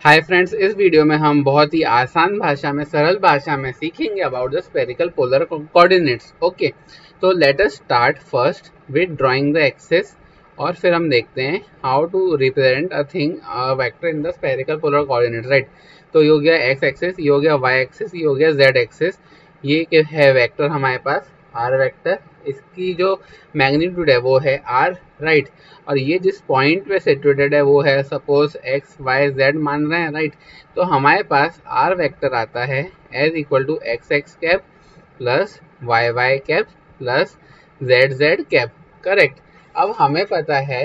Hi friends, इस video में हम बहुत ही आसान भाषा में, सरल भाषा में सीखेंगे about the spherical polar coordinates. Okay, तो let us start first with drawing the axis और फिर हम देखते हैं how to represent a thing vector in the spherical polar coordinates. Right, तो ये हो गया एक्स एक्सिस, ये हो गया वाई एक्सिस, ये हो गया जेड एक्सिस। ये है वेक्टर हमारे पास आर वेक्टर, इसकी जो मैग्नीट्यूड है वो है आर। राइट, और ये जिस पॉइंट पे सिचुएटेड है वो है सपोज एक्स वाई जेड मान रहे हैं। राइट, तो हमारे पास आर वेक्टर आता है as equal to x x cap plus y y cap plus z z cap. Correct. अब हमें पता है,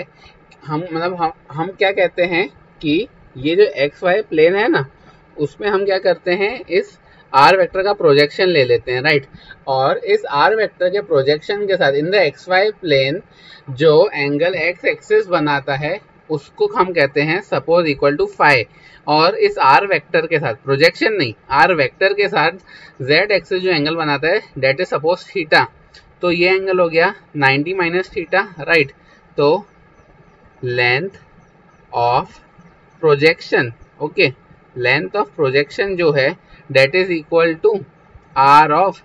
हम क्या कहते हैं कि ये जो एक्स वाई प्लेन है ना, उसमें हम क्या करते हैं, इस आर वेक्टर का प्रोजेक्शन ले लेते हैं। राइट, और इस आर वेक्टर के प्रोजेक्शन के साथ in the x y plane जो एंगल एक्स एक्सिस बनाता है उसको हम कहते हैं सपोज इक्वल टू फाई। और इस आर वेक्टर के साथ, प्रोजेक्शन नहीं, आर वेक्टर के साथ जेड एक्सिस जो एंगल बनाता है डेट इज सपोज थीटा। तो ये एंगल हो गया 90 माइनस थीटा। राइट, तो length of projection, okay, length of projection जो है that is equal to r of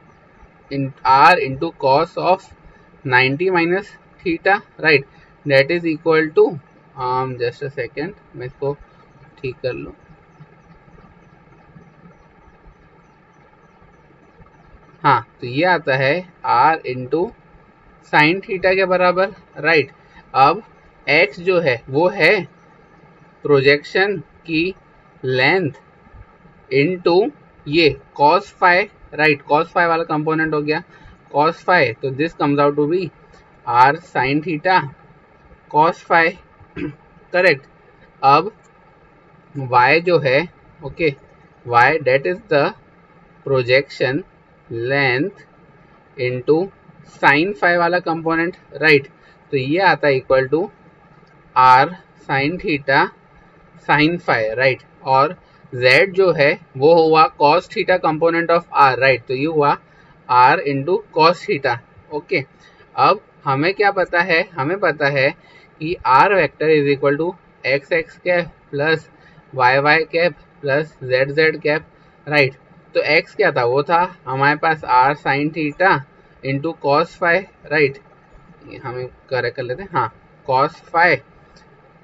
r into cos of 90 minus theta. Right, that is equal to just a second, मैं इसको ठीक कर लूँ। हाँ, तो ये आता है आर इंटू साइन थीटा के बराबर। राइट, अब एक्स जो है वो है प्रोजेक्शन की लेंथ इनटू ये cos phi. Right, cos phi वाला कंपोनेंट हो गया cos फाई, तो this comes out to be r sin theta cos phi. Correct. अब y जो है, okay, y that is the projection length into sin phi वाला component. Right, तो ये आता है equal to r sin theta sine phi. Right, और z जो है वो हुआ cos theta component of r। Right, तो ये हुआ r into cos theta. Okay, अब हमें क्या पता है, हमें पता है कि r vector is equal to x x cap plus y y cap plus z z cap. Right, तो x क्या था, वो था हमारे पास r sine theta into cos phi. Right, हमें करेक्ट कर लेते हैं, हाँ, cos phi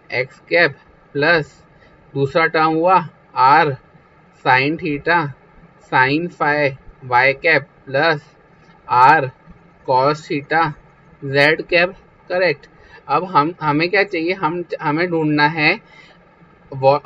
x cap plus दूसरा टर्म हुआ r sine theta sine phi Y cap plus are cos theta Z cap. Correct. अब हमें क्या चाहिए, हमें ढूंढना है,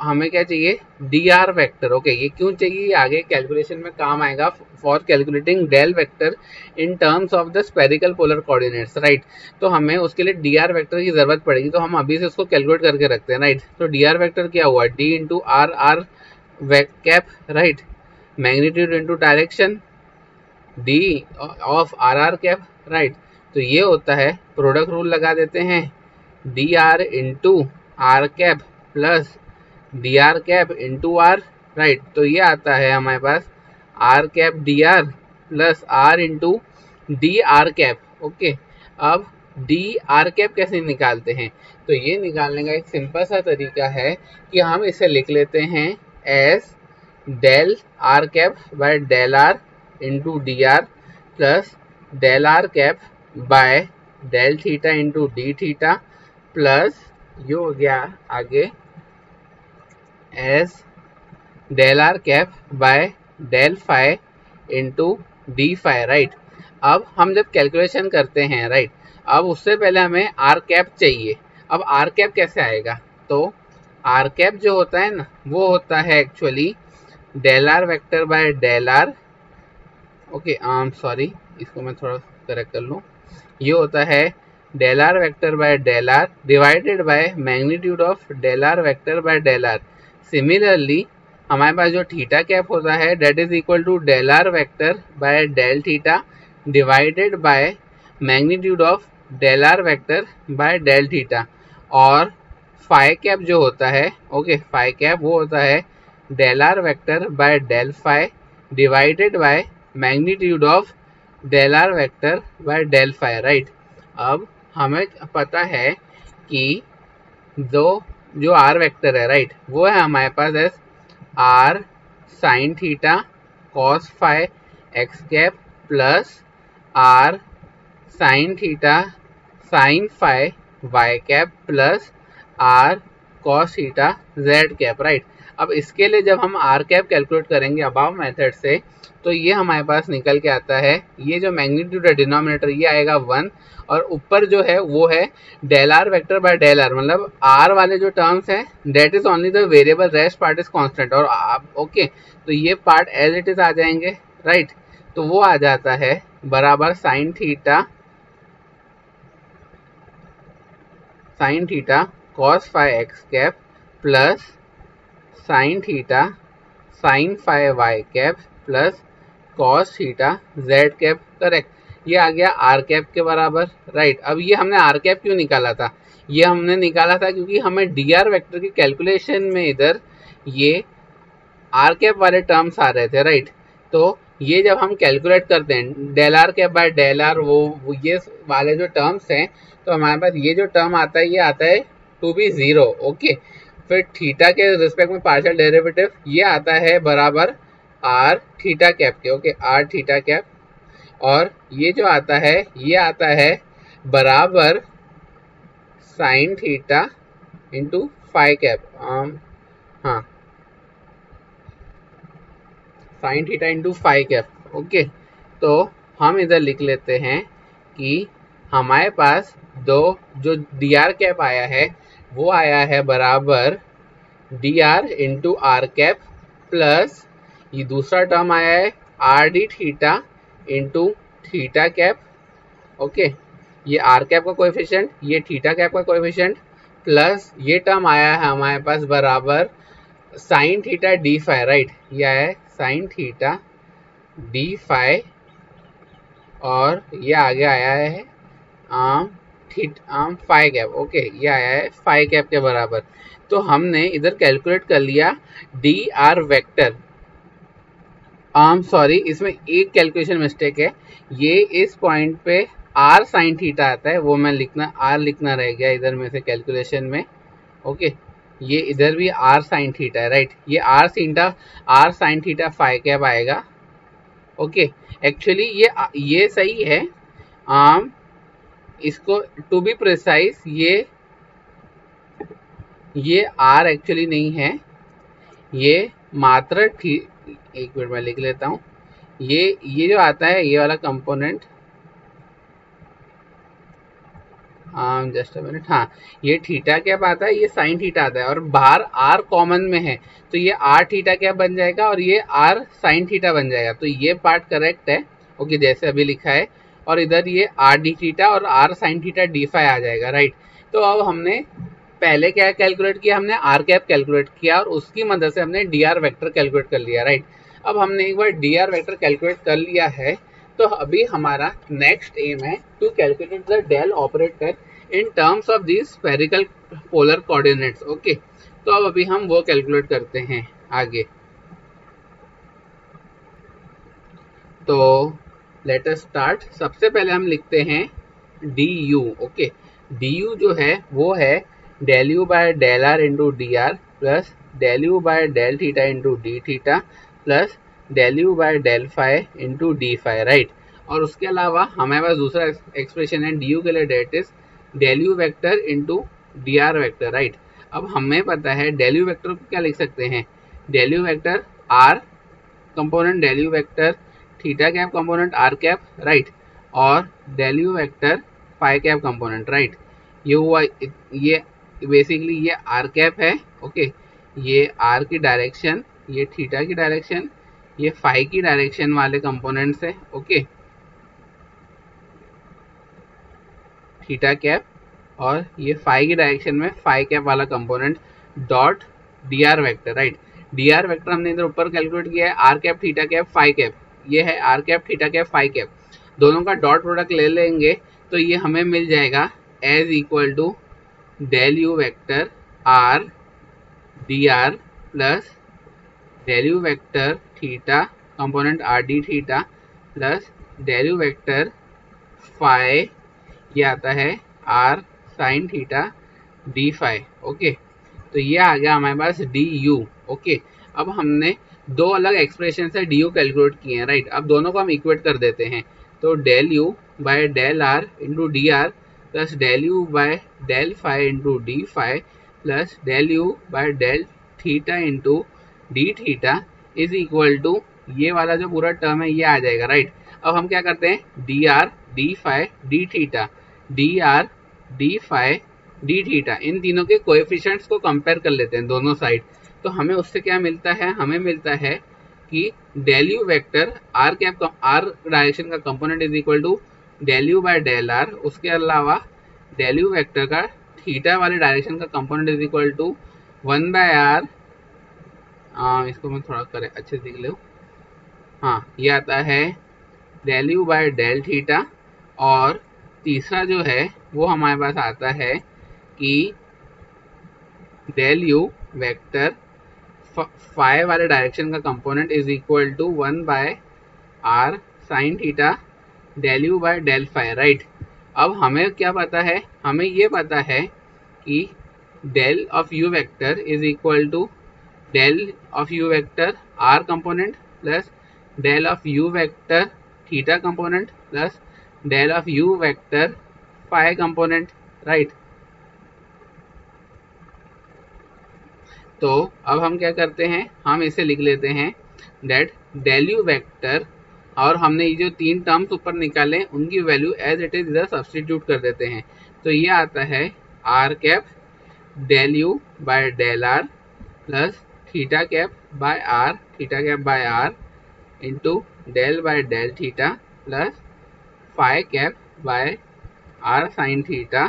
हमें क्या चाहिए, डी आर वेक्टर। ओके, ये क्यों चाहिए, ये आगे कैलकुलेशन में काम आएगा for calculating del vector in terms of the spherical polar coordinates. Right, तो हमें उसके लिए डी आर वेक्टर की जरूरत पड़ेगी, तो हम अभी से उसको कैलकुलेट करके रखते हैं। राइट, तो डी आर वेक्टर क्या हुआ, D into R R cap. Right, magnitude into direction D of R R cap. Right, तो ये होता है, प्रोडक्ट रूल लगा देते हैं, D R into R cap plus D R cap into R. Right, तो ये आता है हमारे पास R cap D are plus R into D R cap. Okay, अब डी आर कैप कैसे निकालते हैं, तो ये निकालने का एक सिंपल सा तरीका है कि हम इसे लिख लेते हैं as del r cap by del are into D R plus del r cap by del theta into D theta plus ये हो गया आगे as del r cap by del phi into D phi. Right, अब हम जब calculation करते हैं, right, अब उससे पहले हमें आर कैप चाहिए। अब आर कैप कैसे आएगा, तो आर कैप जो होता है ना, वो होता है actually del r vector by del r. Okay, sorry, इसको मैं थोड़ा करेक्ट कर लूँ, ये होता है del r vector by del r divided by magnitude of del r vector by del r. Similarly हमारे पास जो थीटा कैप होता है that is equal to del r vector by del theta divided by magnitude of del r vector by del theta. और phi cap जो होता है, okay, phi cap वो होता है del r vector by del phi divided by magnitude of del r vector by del phi. Right, अब हमें पता है कि जो जो आर वेक्टर है, राइट, वो है हमारे पास as R sine theta cos phi x cap plus R sine theta sine phi Y cap plus are cos theta Z cap, right. अब इसके लिए जब हम आर कैप कैलकुलेट करेंगे अबाव मेथड से, तो ये हमारे पास निकल के आता है, ये जो मैग्नीट्यूड है डिनोमिनेटर ये आएगा 1, और ऊपर जो है वो है del r vector by del r, मतलब आर वाले जो टर्म्स हैं that is only the variable, rest part is constant. और ओके, तो ये पार्ट एज इट इज आ जाएंगे, राइट। तो वो आ जाता है बराबर sine theta cos phi x cap plus sine theta sine phi Y cap plus cos theta Z cap, correct. ये आ गया आर कैप के बराबर, राइट। अब ये हमने आर कैप क्यों निकाला था? ये हमने निकाला था क्योंकि हमें डी आर वैक्टर की कैलकुलेशन में इधर ये आर कैप वाले टर्म्स आ रहे थे, राइट। तो ये जब हम कैलकुलेट करते हैं del r cap by del r, वो ये वाले जो टर्म्स हैं, तो हमारे पास ये जो टर्म आता है ये आता है टू बी 0, ओके। फिर थीटा के रिस्पेक्ट में पार्शियल डेरिवेटिव ये आता है बराबर आर थीटा कैप के, ओके, आर थीटा कैप। और ये जो आता है ये आता है बराबर sine theta into phi cap, हाँ, sine theta into phi cap, okay. तो हम इधर लिख लेते हैं कि हमारे पास दो जो डी आर कैप आया है वो आया है बराबर D R into R cap plus ये दूसरा टर्म आया है R D theta into theta cap, okay. ये आर कैप का कोएफिशिएंट, ये थीटा कैप का कोएफिशिएंट, प्लस ये टर्म आया है हमारे पास बराबर sine theta D phi, right. ये आया है साइन थीटा डी फाई, और ये आगे आया है फाई कैप, ओके, ये आया है फाई कैप के बराबर। तो हमने इधर कैलकुलेट कर लिया डी आर वेक्टर, सॉरी, इसमें एक कैलकुलेशन मिस्टेक है, ये इस पॉइंट पे आर साइन थीटा आता है, वो मैं आर लिखना रह गया इधर में से कैलकुलेशन में, ओके। ये इधर भी आर साइन थीटा है, राइट। ये R sine theta phi cap आएगा, ओके। एक्चुअली ये सही है, इसको टू बी प्रिसाइज ये आर एक्चुअली नहीं है, ये मात्र एक मिनट में लिख लेता हूँ, ये जो आता है ये वाला कंपोनेंट, जस्ट अ मिनट, हाँ, ये थीटा कैप आता है, ये साइन थीटा आता है, और बाहर आर कॉमन में है, तो ये आर थीटा कैप बन जाएगा और ये आर साइन थीटा बन जाएगा। तो ये पार्ट करेक्ट है, ओके, जैसे अभी लिखा है। और इधर ये आर डी थीटा और R sine theta D phi आ जाएगा, राइट। तो अब हमने पहले क्या कैलकुलेट किया, हमने आर कैप कैलकुलेट किया और उसकी मदद से हमने डी आर वैक्टर कैलकुलेट कर लिया, राइट। अब हमने एक बार डी आर वैक्टर कैलकुलेट कर लिया है, तो अभी हमारा नेक्स्ट एम है to calculate the del operator in terms of this spherical polar coordinates, okay. तो अब अभी हम वो कैलकुलेट करते हैं आगे। तो लेट अस स्टार्ट। सबसे पहले हम लिखते हैं D U, okay. D U जो है वो है del you by del are into D R plus del you by del theta into D theta plus del you by del phi into D phi, right. और उसके अलावा हमारे पास दूसरा expression है डी यू के लिए, that is del you vector into D R vector, right. अब हमें पता है डेल यू वैक्टर को क्या लिख सकते हैं, del you vector R component del you vector theta cap component R cap, right. और del you vector phi cap component, right. ये हुआ, ये बेसिकली ये आर कैप है, ओके। ये आर की डायरेक्शन, ये थीटा की डायरेक्शन, ये फाई की डायरेक्शन वाले कंपोनेंट्स है, ओके, थीटा कैप। और ये फाई की डायरेक्शन में फाई कैप वाला component dot D R vector, right. D R vector हमने इधर ऊपर कैलकुलेट किया है R cap theta cap phi cap, ये है R cap theta cap phi cap, दोनों का डॉट प्रोडक्ट ले लेंगे तो ये हमें मिल जाएगा as equal to del you vector R D are plus del you vector theta component R D theta plus del you vector phi, ये आता है R sine theta D phi, okay. तो ये आ गया हमारे पास डी यू, ओके। अब हमने दो अलग एक्सप्रेशन से डी यू कैलकुलेट किए हैं, राइट। अब दोनों को हम इक्वेट कर देते हैं, तो del you by del are into D R plus del you by del phi into D phi plus del you by del theta into D theta is equal to ये वाला जो पूरा टर्म है ये आ जाएगा, राइट। अब हम क्या करते हैं, D R D phi D theta, D R D phi D theta, इन तीनों के कोएफिशिएंट्स को कंपेयर कर लेते हैं दोनों साइड। तो हमें उससे क्या मिलता है, हमें मिलता है कि del you vector R cap R direction का component is equal to del you by del R, उसके अलावा डेल यू वेक्टर का थीटा वाले डायरेक्शन का component is equal to 1 by R, इसको मैं थोड़ा करे अच्छे से देख लो, हाँ ये आता है del you by del theta. और तीसरा जो है वो हमारे पास आता है कि डेल यू वेक्टर फाई वाले डायरेक्शन का component is equal to 1 by R sine theta del you by del phi, right. अब हमें क्या पता है, हमें ये पता है कि del of U vector is equal to del of U vector R component plus del of U vector theta component plus del of U vector phi component, right. तो अब हम क्या करते हैं, हम इसे लिख लेते हैं डेट डेल यू वेक्टर, और हमने ये जो तीन टर्म्स ऊपर निकाले उनकी वैल्यू एज इट इज इधर सब्सटीट्यूट कर देते हैं। तो ये आता है R cap del you by del R plus theta cap by R, theta cap by R into del by del theta plus phi cap by R sine theta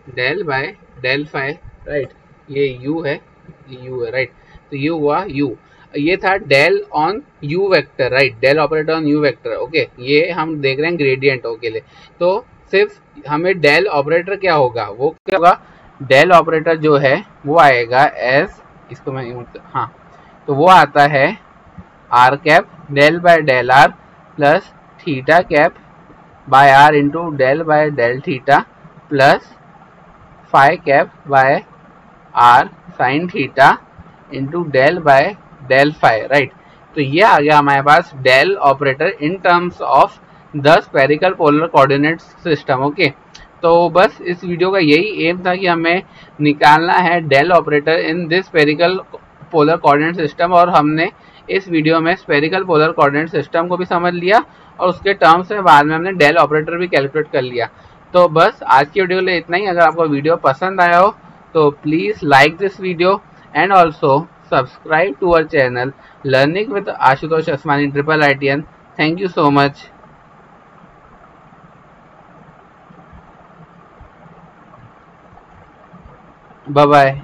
del by del phi, right. ये u है, ये u है, right. तो ये हुआ u, ये था del on u vector, right, del operator on u vector, okay. ये हम देख रहे हैं ग्रेडियंट के लिए। तो सिर्फ हमें डेल ऑपरेटर क्या होगा, वो क्या होगा, डेल ऑपरेटर जो है वो आएगा एज, इसको मैं हाँ, तो वो आता है R cap del by del R plus theta cap by R into del by del theta plus phi cap by R sine theta into del by del phi, right. तो ये आ गया हमारे पास del operator in terms of the spherical polar coordinate system, okay. तो बस इस video का यही एम था कि हमें निकालना है del operator in this spherical polar coordinate system, और हमने इस वीडियो में स्फेरिकल पोलर कोऑर्डिनेट सिस्टम को भी समझ लिया और उसके टर्म्स में बाद में हमने डेल ऑपरेटर भी कैलकुलेट कर लिया। तो बस आज की वीडियो के लिए इतना ही। अगर आपको वीडियो पसंद आया हो तो please like this video and also subscribe to our channel learning with Ashutosh Asmani triple IITian। Thank you so much, bye bye.